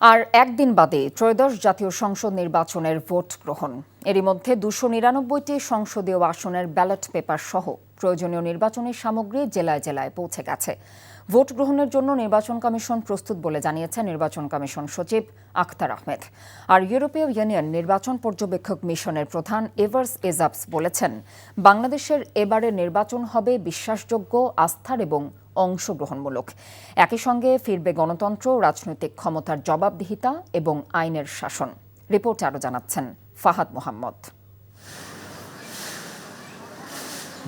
আর একদিন বাদে ত্রয়োদশ জাতীয় সংসদ নির্বাচনের ভোট গ্রহণ। এরই মধ্যে 299টি সংসদীয় আসনের ব্যালট পেপার সহ প্রয়োজনীয় নির্বাচনী সামগ্রী জেলায় জেলায় পৌঁছে গেছে। ভোট গ্রহণের জন্য নির্বাচন কমিশন প্রস্তুত বলে জানিয়েছে নির্বাচন কমিশন সচিব আখতার আহমেদ। আর ইউরোপীয় ইউনিয়ন নির্বাচন পর্যবেক্ষক মিশনের প্রধান এভার্স এজাবস বলেছেন, বাংলাদেশের এবারের নির্বাচন হবে বিশ্বাসযোগ্য, আস্থার এবং অংশগ্রহণমূলক। একই সঙ্গে ফিরবে গণতন্ত্র, রাজনৈতিক ক্ষমতার জবাবদিহিতা এবং আইনের শাসন। রিপোর্টে আরও জানাচ্ছেন ফাহাদ মোহাম্মদ।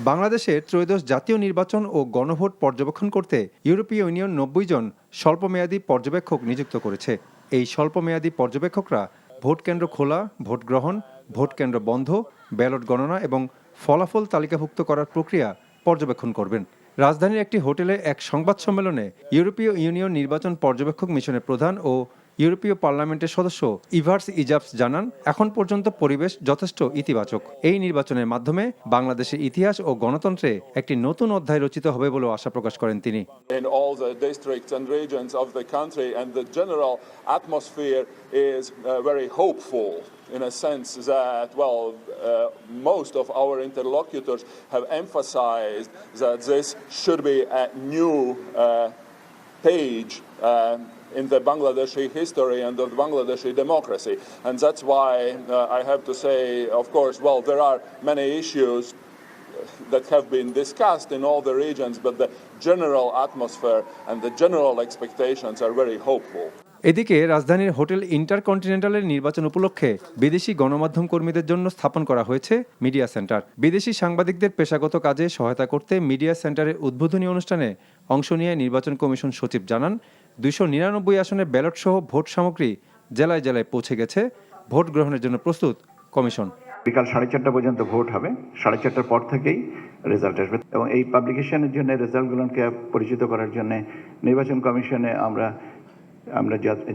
বাংলাদেশের ত্রয়োদশ জাতীয় নির্বাচন ও গণভোট পর্যবেক্ষণ করতে ইউরোপীয় ইউনিয়ন 90 জন স্বল্পমেয়াদী পর্যবেক্ষক নিযুক্ত করেছে। এই স্বল্পমেয়াদী পর্যবেক্ষকরা ভোট কেন্দ্র খোলা, ভোট গ্রহণ, ভোট কেন্দ্র বন্ধ, ব্যালট গণনা এবং ফলাফল তালিকাভুক্ত করার প্রক্রিয়া পর্যবেক্ষণ করবেন। রাজধানীর একটি হোটেলে এক সংবাদ সম্মেলনে ইউরোপীয় ইউনিয়ন নির্বাচন পর্যবেক্ষক মিশনের প্রধান ও ইউরোপীয় পার্লামেন্টের সদস্য ইভার্স ইজাবস জানান, এখন পর্যন্ত পরিবেশ যথেষ্ট ইতিবাচক। এই নির্বাচনের মাধ্যমে বাংলাদেশের ইতিহাস ও গণতন্ত্রে একটি নতুন অধ্যায় রচিত হবে বলেও আশা প্রকাশ করেন তিনি। In all the districts and regions of the country, and the general atmosphere is very hopeful, in a sense that, most of our interlocutors have emphasized that this should be a new page in the Bangladeshi history and of Bangladeshi democracy. And that's why I have to say, of course, there are many issues that have been discussed in all the regions, but the general atmosphere and the general expectations are very hopeful. এদিকে রাজধানীর hotel ইন্টারকন্টিনেন্টালের নির্বাচন উপলক্ষে বিদেশি গণমাধ্যম কর্মীদের জন্য স্থাপন করা হয়েছে মিডিয়া সেন্টার। বিদেশি সাংবাদিকদের পেশাগত কাজে সহায়তা করতে মিডিয়া সেন্টারের উদ্বোধনী অনুষ্ঠানে অংশ নিয়ে নির্বাচন কমিশন সচিব জানান, 299 আসনের ব্যালট সহ ভোট সামগ্রী জেলায় জেলায় পৌঁছে গেছে। ভোট গ্রহণের জন্য প্রস্তুত কমিশন। বিকাল 4:30 পর্যন্ত ভোট হবে, 4:30 পর থেকেই রেজাল্ট আসবে এবং এই পাবলিকেশনের জন্য, রেজাল্টগুলোকে পরিচিত করার জন্য নির্বাচন কমিশনে আমরা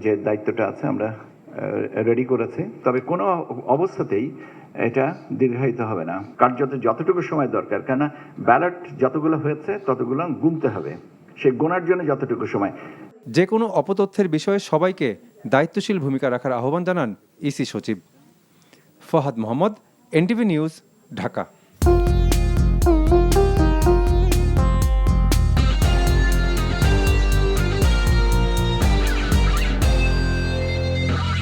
যে দায়িত্বটা আছে আমরা রেডি করেছি। তবে কোনো অবস্থাতেই এটা দীর্ঘায়িত হবে না। কার্যত যতটুকু সময় দরকার, কেন ব্যালট যতগুলো হয়েছে ততগুলো গুনতে হবে, সে গোনার জন্য যতটুকু সময়। যে কোনো অপতথ্যের বিষয়ে সবাইকে দায়িত্বশীল ভূমিকা রাখার আহ্বান জানান ইসি সচিব। Fahad Mohammad, NTV news, Dhaka.